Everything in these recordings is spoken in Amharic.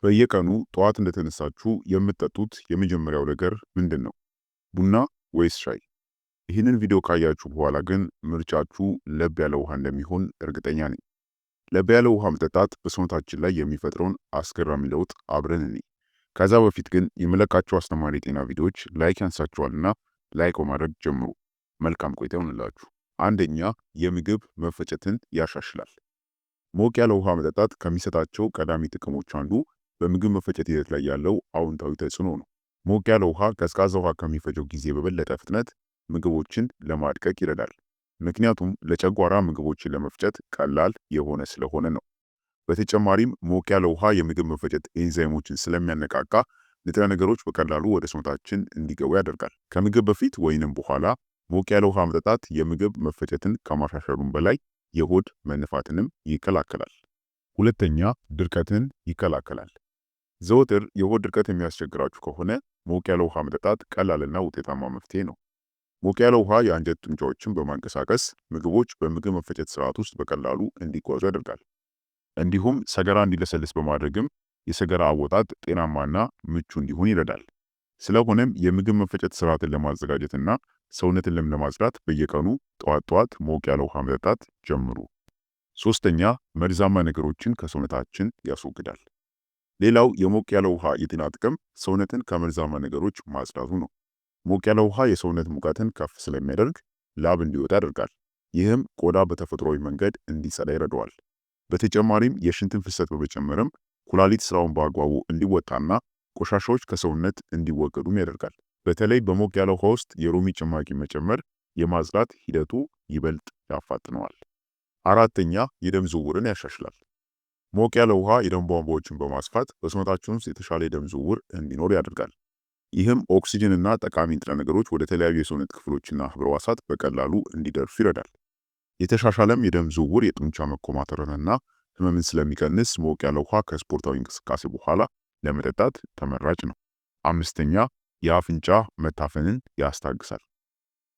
በየቀኑ ጠዋት እንደተነሳችሁ የምትጠጡት የመጀመሪያው ነገር ምንድን ነው? ቡና ወይስ ሻይ? ይህንን ቪዲዮ ካያችሁ በኋላ ግን ምርጫችሁ ለብ ያለ ውሃ እንደሚሆን እርግጠኛ ነኝ። ለብ ያለ ውሃ መጠጣት በሰውነታችን ላይ የሚፈጥረውን አስገራሚ ለውጥ አብረን እንይ። ከዛ በፊት ግን የምለቃቸው አስተማሪ የጤና ቪዲዮዎች ላይክ ያንሳችኋልና ላይክ በማድረግ ጀምሩ። መልካም ቆይታ ይሁንላችሁ። አንደኛ፣ የምግብ መፈጨትን ያሻሽላል። ሞቅ ያለ ውሃ መጠጣት ከሚሰጣቸው ቀዳሚ ጥቅሞች አንዱ በምግብ መፈጨት ሂደት ላይ ያለው አዎንታዊ ተጽዕኖ ነው። ሞቅ ያለ ውሃ ቀዝቃዛ ውሃ ከሚፈጀው ጊዜ በበለጠ ፍጥነት ምግቦችን ለማድቀቅ ይረዳል። ምክንያቱም ለጨጓራ ምግቦችን ለመፍጨት ቀላል የሆነ ስለሆነ ነው። በተጨማሪም ሞቅ ያለ ውሃ የምግብ መፈጨት ኤንዛይሞችን ስለሚያነቃቃ ንጥረ ነገሮች በቀላሉ ወደ ሰውነታችን እንዲገቡ ያደርጋል። ከምግብ በፊት ወይንም በኋላ ሞቅ ያለ ውሃ መጠጣት የምግብ መፈጨትን ከማሻሻሉም በላይ የሆድ መነፋትንም ይከላከላል። ሁለተኛ፣ ድርቀትን ይከላከላል። ዘወትር የሆድ ድርቀት የሚያስቸግራችሁ ከሆነ ሞቅ ያለ ውሃ መጠጣት ቀላልና ውጤታማ መፍትሄ ነው። ሞቅ ያለ ውሃ የአንጀት ጡንቻዎችን በማንቀሳቀስ ምግቦች በምግብ መፈጨት ስርዓት ውስጥ በቀላሉ እንዲጓዙ ያደርጋል። እንዲሁም ሰገራ እንዲለሰልስ በማድረግም የሰገራ አወጣጥ ጤናማና ምቹ እንዲሆን ይረዳል። ስለሆነም የምግብ መፈጨት ስርዓትን ለማዘጋጀትና ሰውነትን ለማጽዳት በየቀኑ ጠዋት ጠዋት ሞቅ ያለ ውሃ መጠጣት ጀምሩ። ሶስተኛ፣ መርዛማ ነገሮችን ከሰውነታችን ያስወግዳል። ሌላው የሞቅ ያለ ውሃ የጤና ጥቅም ሰውነትን ከመርዛማ ነገሮች ማጽዳቱ ነው። ሞቅ ያለ ውሃ የሰውነት ሙቀትን ከፍ ስለሚያደርግ ላብ እንዲወጣ ያደርጋል። ይህም ቆዳ በተፈጥሯዊ መንገድ እንዲጸዳ ይረዳዋል። በተጨማሪም የሽንትን ፍሰት በመጨመርም ኩላሊት ስራውን በአግባቡ እንዲወጣና ቆሻሻዎች ከሰውነት እንዲወገዱም ያደርጋል። በተለይ በሞቅ ያለ ውሃ ውስጥ የሎሚ ጭማቂ መጨመር የማጽዳት ሂደቱ ይበልጥ ያፋጥነዋል። አራተኛ፣ የደም ዝውውርን ያሻሽላል። ሞቅ ያለ ውሃ የደም ቧንቧዎችን በማስፋት በሰውነታችን ውስጥ የተሻለ የደም ዝውውር እንዲኖር ያደርጋል። ይህም ኦክሲጅን እና ጠቃሚ ንጥረ ነገሮች ወደ ተለያዩ የሰውነት ክፍሎችና ህዋሳት በቀላሉ እንዲደርሱ ይረዳል። የተሻሻለም የደም ዝውውር የጡንቻ መኮማተርንና ህመምን ስለሚቀንስ ሞቅ ያለ ውሃ ከስፖርታዊ እንቅስቃሴ በኋላ ለመጠጣት ተመራጭ ነው። አምስተኛ፣ የአፍንጫ መታፈንን ያስታግሳል።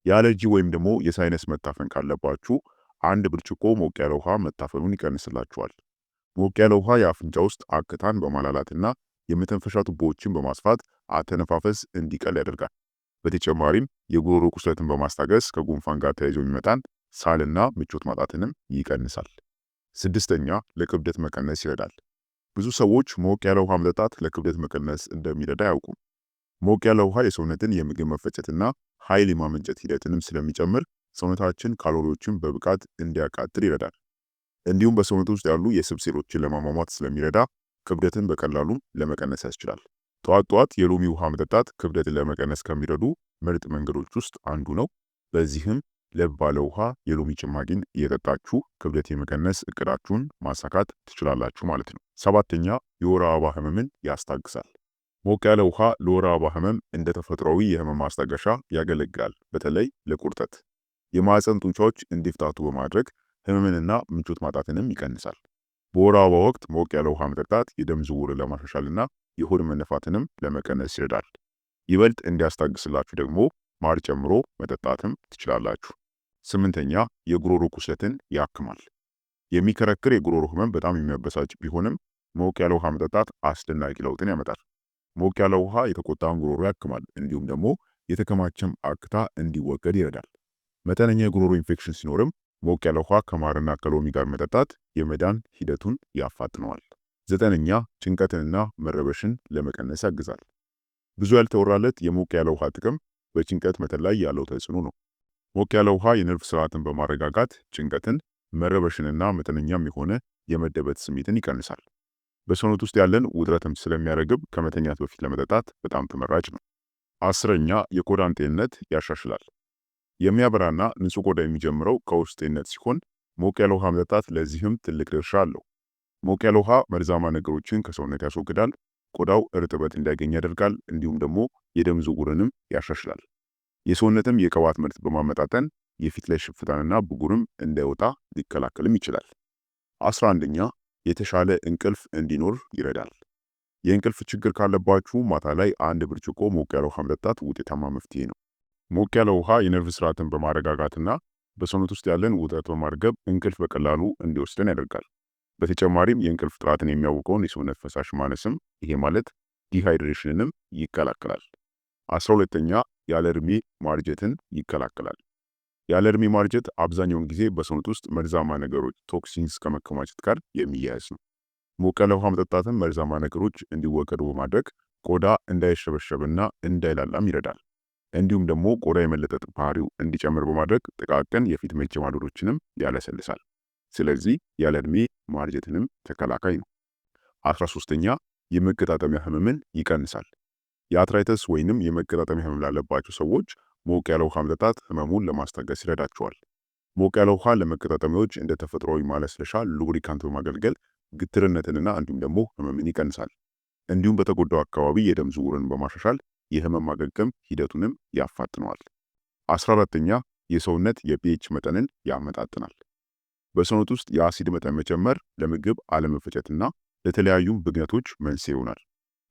የአለርጂ ወይም ደግሞ የሳይነስ መታፈን ካለባችሁ አንድ ብርጭቆ ሞቅ ያለ ውሃ መታፈኑን ይቀንስላችኋል። ሞቅ ያለ ውሃ የአፍንጫ ውስጥ አክታን በማላላትና የመተንፈሻ ቱቦዎችን በማስፋት አተነፋፈስ እንዲቀል ያደርጋል። በተጨማሪም የጉሮሮ ቁስለትን በማስታገስ ከጉንፋን ጋር ተያይዞ የሚመጣን ሳልና ምቾት ማጣትንም ይቀንሳል። ስድስተኛ፣ ለክብደት መቀነስ ይረዳል። ብዙ ሰዎች ሞቅ ያለ ውሃ መጠጣት ለክብደት መቀነስ እንደሚረዳ አያውቁም። ሞቅ ያለ ውሃ የሰውነትን የምግብ መፈጨትና ኃይል የማመንጨት ሂደትንም ስለሚጨምር ሰውነታችን ካሎሪዎችን በብቃት እንዲያቃጥል ይረዳል። እንዲሁም በሰውነት ውስጥ ያሉ የስብ ሴሎችን ለማሟሟት ስለሚረዳ ክብደትን በቀላሉ ለመቀነስ ያስችላል። ጠዋት ጠዋት የሎሚ ውሃ መጠጣት ክብደትን ለመቀነስ ከሚረዱ ምርጥ መንገዶች ውስጥ አንዱ ነው። በዚህም ለብ ባለ ውሃ የሎሚ ጭማቂን እየጠጣችሁ ክብደት የመቀነስ እቅዳችሁን ማሳካት ትችላላችሁ ማለት ነው። ሰባተኛ፣ የወር አበባ ህመምን ያስታግሳል። ሞቅ ያለ ውሃ ለወር አበባ ህመም እንደ ተፈጥሯዊ የህመም ማስታገሻ ያገለግላል። በተለይ ለቁርጠት፣ የማህፀን ጡንቻዎች እንዲፍታቱ በማድረግ ህመምንና ምቾት ማጣትንም ይቀንሳል። በወር አበባ ወቅት ሞቅ ያለ ውሃ መጠጣት የደም ዝውውርን ለማሻሻልና የሆድ መነፋትንም ለመቀነስ ይረዳል። ይበልጥ እንዲያስታግስላችሁ ደግሞ ማር ጨምሮ መጠጣትም ትችላላችሁ። ስምንተኛ፣ የጉሮሮ ቁስለትን ያክማል። የሚከረክር የጉሮሮ ህመም በጣም የሚያበሳጭ ቢሆንም ሞቅ ያለ ውሃ መጠጣት አስደናቂ ለውጥን ያመጣል። ሞቅ ያለ ውሃ የተቆጣን ጉሮሮ ያክማል፣ እንዲሁም ደግሞ የተከማቸም አክታ እንዲወገድ ይረዳል። መጠነኛ የጉሮሮ ኢንፌክሽን ሲኖርም ሞቅ ያለ ውሃ ከማርና ከሎሚ ጋር መጠጣት የመዳን ሂደቱን ያፋጥነዋል። ዘጠነኛ፣ ጭንቀትንና መረበሽን ለመቀነስ ያግዛል። ብዙ ያልተወራለት የሞቅ ያለ ውሃ ጥቅም በጭንቀት መጠን ላይ ያለው ተጽዕኖ ነው። ሞቅ ያለ ውሃ የነርቭ ስርዓትን በማረጋጋት ጭንቀትን፣ መረበሽንና መጠነኛም የሆነ የመደበት ስሜትን ይቀንሳል። በሰውነት ውስጥ ያለን ውጥረትም ስለሚያረግብ ከመተኛት በፊት ለመጠጣት በጣም ተመራጭ ነው። አስረኛ፣ የቆዳን ጤንነት ያሻሽላል። የሚያበራና ንጹህ ቆዳ የሚጀምረው ከውስጥ ጤንነት ሲሆን ሞቅ ያለ ውሃ መጠጣት ለዚህም ትልቅ ድርሻ አለው። ሞቅ ያለ ውሃ መርዛማ ነገሮችን ከሰውነት ያስወግዳል፣ ቆዳው እርጥበት እንዲያገኝ ያደርጋል፣ እንዲሁም ደግሞ የደም ዝውውርንም ያሻሽላል። የሰውነትም የቅባት ምርት በማመጣጠን የፊት ላይ ሽፍታንና ብጉርም እንዳይወጣ ሊከላከልም ይችላል። 11ኛ፣ የተሻለ እንቅልፍ እንዲኖር ይረዳል። የእንቅልፍ ችግር ካለባችሁ ማታ ላይ አንድ ብርጭቆ ሞቅ ያለ ውሃ መጠጣት ውጤታማ መፍትሄ ነው። ሞቅ ያለ ውሃ የነርቭ ስርዓትን በማረጋጋትና በሰውነት ውስጥ ያለን ውጥረት በማርገብ እንቅልፍ በቀላሉ እንዲወስደን ያደርጋል። በተጨማሪም የእንቅልፍ ጥራትን የሚያውቀውን የሰውነት ፈሳሽ ማነስም ይሄ ማለት ዲሃይድሬሽንንም ይከላከላል። 12ኛ ያለ እድሜ ማርጀትን ይከላከላል። ያለ እድሜ ማርጀት አብዛኛውን ጊዜ በሰውነት ውስጥ መርዛማ ነገሮች ቶክሲንስ ከመከማቸት ጋር የሚያያዝ ነው። ሞቅ ያለ ውሃ መጠጣትም መርዛማ ነገሮች እንዲወገዱ በማድረግ ቆዳ እንዳይሸበሸብና እንዳይላላም ይረዳል። እንዲሁም ደግሞ ቆዳ የመለጠጥ ባህሪው እንዲጨምር በማድረግ ጥቃቅን የፊት መጨማደዶችንም ያለሰልሳል። ስለዚህ ያለ እድሜ ማርጀትንም ተከላካይ ነው። 13ኛ የመገጣጠሚያ ህመምን ይቀንሳል። የአርትራይተስ ወይንም የመገጣጠሚያ ህመም ላለባቸው ሰዎች ሞቅ ያለ ውሃ መጠጣት ህመሙን ለማስታገስ ይረዳቸዋል። ሞቅ ያለ ውሃ ለመገጣጠሚያዎች እንደ ተፈጥሯዊ ማለስለሻ ሉብሪካንት በማገልገል ግትርነትንና እንዲሁም ደግሞ ህመምን ይቀንሳል። እንዲሁም በተጎዳው አካባቢ የደም ዝውውርን በማሻሻል የህመም ማገገም ሂደቱንም ያፋጥነዋል። 14ኛ የሰውነት የፒኤች መጠንን ያመጣጥናል። በሰውነት ውስጥ የአሲድ መጠን መጨመር ለምግብ አለመፈጨትና ለተለያዩ ብግነቶች መንስኤ ይሆናል።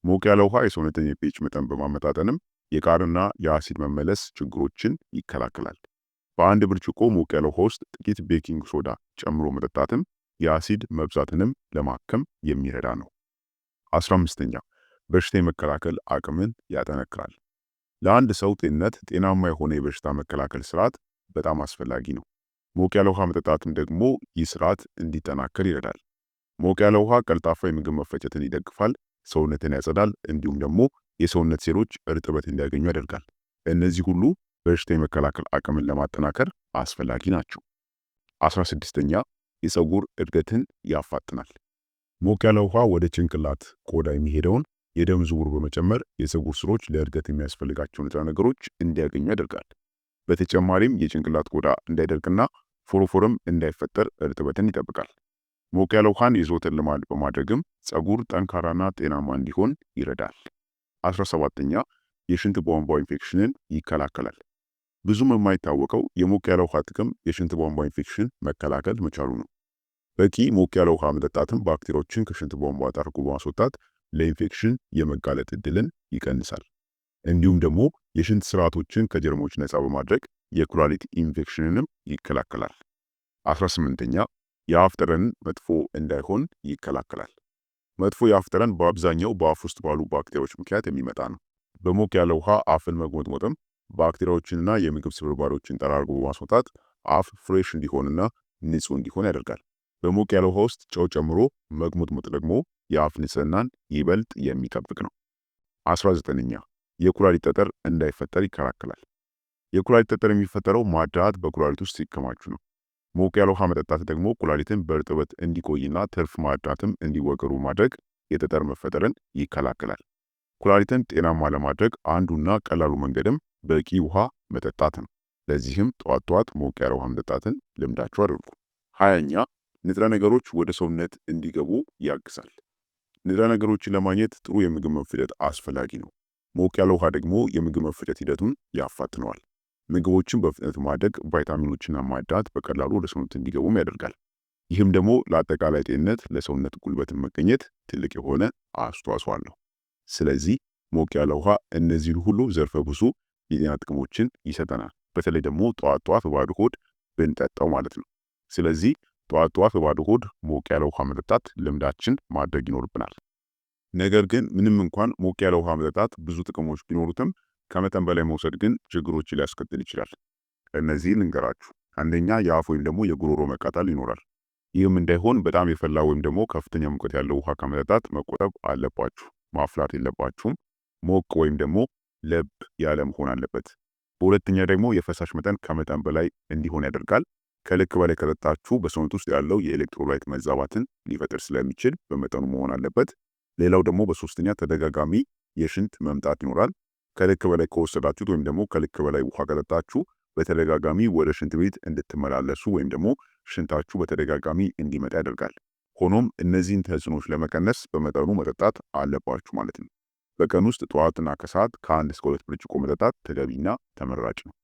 ሞቅ ያለ ውሃ የሰውነትን የፒኤች መጠን በማመጣጠንም የቃርና የአሲድ መመለስ ችግሮችን ይከላከላል። በአንድ ብርጭቆ ሞቅ ያለ ውሃ ውስጥ ጥቂት ቤኪንግ ሶዳ ጨምሮ መጠጣትም የአሲድ መብዛትንም ለማከም የሚረዳ ነው። 15ኛ በሽታ የመከላከል አቅምን ያጠነክራል። ለአንድ ሰው ጤንነት ጤናማ የሆነ የበሽታ መከላከል ስርዓት በጣም አስፈላጊ ነው። ሞቅ ያለ ውሃ መጠጣትም ደግሞ ይህ ስርዓት እንዲጠናከር ይረዳል። ሞቅ ያለ ውሃ ቀልጣፋ የምግብ መፈጨትን ይደግፋል፣ ሰውነትን ያጸዳል፣ እንዲሁም ደግሞ የሰውነት ሴሎች እርጥበት እንዲያገኙ ያደርጋል። እነዚህ ሁሉ በሽታ የመከላከል አቅምን ለማጠናከር አስፈላጊ ናቸው። 16ኛ የፀጉር እድገትን ያፋጥናል። ሞቅ ያለ ውሃ ወደ ጭንቅላት ቆዳ የሚሄደውን የደም ዝውውር በመጨመር የፀጉር ስሮች ለእድገት የሚያስፈልጋቸው ንጥረ ነገሮች እንዲያገኙ ያደርጋል። በተጨማሪም የጭንቅላት ቆዳ እንዳይደርቅና ፎሮፎርም እንዳይፈጠር እርጥበትን ይጠብቃል። ሞቅ ያለ ውሃን የዘወትር ልማድ በማድረግም ፀጉር ጠንካራና ጤናማ እንዲሆን ይረዳል። 17ኛ የሽንት ቧንቧ ኢንፌክሽንን ይከላከላል። ብዙም የማይታወቀው የሞቅ ያለ ውሃ ጥቅም የሽንት ቧንቧ ኢንፌክሽን መከላከል መቻሉ ነው። በቂ ሞቅ ያለ ውሃ መጠጣትም ባክቴሪያዎችን ከሽንት ቧንቧ ጠርጎ በማስወጣት ለኢንፌክሽን የመጋለጥ እድልን ይቀንሳል። እንዲሁም ደግሞ የሽንት ስርዓቶችን ከጀርሞች ነፃ በማድረግ የኩላሊት ኢንፌክሽንንም ይከላከላል። 18ኛ የአፍ ጠረን መጥፎ እንዳይሆን ይከላከላል። መጥፎ የአፍ ጠረን በአብዛኛው በአፍ ውስጥ ባሉ ባክቴሪያዎች ምክንያት የሚመጣ ነው። በሞቅ ያለ ውሃ አፍን መጉመጥመጥም ባክቴሪያዎችንና የምግብ ስብርባሪዎችን ጠራርጎ በማስወጣት አፍ ፍሬሽ እንዲሆንና ንጹህ እንዲሆን ያደርጋል። በሞቅ ያለ ውሃ ውስጥ ጨው ጨምሮ መጉመጥመጥ ደግሞ የአፍ ንጽህናን ይበልጥ የሚጠብቅ ነው። 19ኛ የኩላሊት ጠጠር እንዳይፈጠር ይከላከላል። የኩላሊት ጠጠር የሚፈጠረው ማዕድናት በኩላሊት ውስጥ ሲከማቹ ነው። ሞቅ ያለ ውሃ መጠጣት ደግሞ ኩላሊትን በእርጥበት እንዲቆይና ትርፍ ማዕድናትም እንዲወገዱ ማድረግ የጠጠር መፈጠርን ይከላከላል። ኩላሊትን ጤናማ ለማድረግ አንዱና ቀላሉ መንገድም በቂ ውሃ መጠጣት ነው። ለዚህም ጠዋት ሞቅ ያለ ውሃ መጠጣትን ልምዳችሁ አድርጉ። 20ኛ ንጥረ ነገሮች ወደ ሰውነት እንዲገቡ ያግዛል። ንጥረ ነገሮችን ለማግኘት ጥሩ የምግብ መፈጨት አስፈላጊ ነው። ሞቅ ያለ ውሃ ደግሞ የምግብ መፈጨት ሂደቱን ያፋጥነዋል። ምግቦችን በፍጥነት ማደግ፣ ቫይታሚኖችና ማዕድናት በቀላሉ ወደ ሰውነት እንዲገቡም ያደርጋል። ይህም ደግሞ ለአጠቃላይ ጤንነት፣ ለሰውነት ጉልበትን መገኘት ትልቅ የሆነ አስተዋጽኦ አለው። ስለዚህ ሞቅ ያለ ውሃ እነዚህን ሁሉ ዘርፈ ብዙ የጤና ጥቅሞችን ይሰጠናል። በተለይ ደግሞ ጠዋት በባዶ ሆድ ብንጠጣው ማለት ነው። ስለዚህ ጠዋት በባዶ ሆድ ሞቅ ያለ ውሃ መጠጣት ልምዳችን ማድረግ ይኖርብናል። ነገር ግን ምንም እንኳን ሞቅ ያለ ውሃ መጠጣት ብዙ ጥቅሞች ቢኖሩትም ከመጠን በላይ መውሰድ ግን ችግሮችን ሊያስከትል ይችላል። እነዚህን ልንገራችሁ። አንደኛ የአፍ ወይም ደግሞ የጉሮሮ መቃጠል ይኖራል። ይህም እንዳይሆን በጣም የፈላ ወይም ደግሞ ከፍተኛ ሙቀት ያለው ውሃ ከመጠጣት መቆጠብ አለባችሁ። ማፍላት የለባችሁም። ሞቅ ወይም ደግሞ ለብ ያለ መሆን አለበት። በሁለተኛ ደግሞ የፈሳሽ መጠን ከመጠን በላይ እንዲሆን ያደርጋል። ከልክ በላይ ከጠጣችሁ በሰውነት ውስጥ ያለው የኤሌክትሮላይት መዛባትን ሊፈጥር ስለሚችል በመጠኑ መሆን አለበት። ሌላው ደግሞ በሶስተኛ ተደጋጋሚ የሽንት መምጣት ይኖራል። ከልክ በላይ ከወሰዳችሁት ወይም ደግሞ ከልክ በላይ ውሃ ከጠጣችሁ በተደጋጋሚ ወደ ሽንት ቤት እንድትመላለሱ ወይም ደግሞ ሽንታችሁ በተደጋጋሚ እንዲመጣ ያደርጋል። ሆኖም እነዚህን ተጽዕኖች ለመቀነስ በመጠኑ መጠጣት አለባችሁ ማለት ነው። በቀን ውስጥ ጠዋትና ከሰዓት ከ1 እስከ 2 ብርጭቆ መጠጣት ተገቢና ተመራጭ ነው።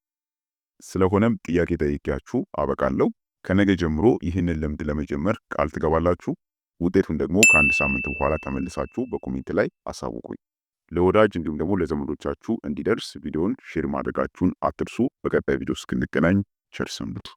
ስለሆነም ጥያቄ ጠይቄያችሁ አበቃለሁ። ከነገ ጀምሮ ይህንን ልምድ ለመጀመር ቃል ትገባላችሁ? ውጤቱን ደግሞ ከ1 ሳምንት በኋላ ተመልሳችሁ በኮሜንት ላይ አሳውቁኝ። ለወዳጅ እንዲሁም ደግሞ ለዘመዶቻችሁ እንዲደርስ ቪዲዮን ሼር ማድረጋችሁን አትርሱ። በቀጣይ ቪዲዮ እስክንገናኝ ቸር ሰንብቱ።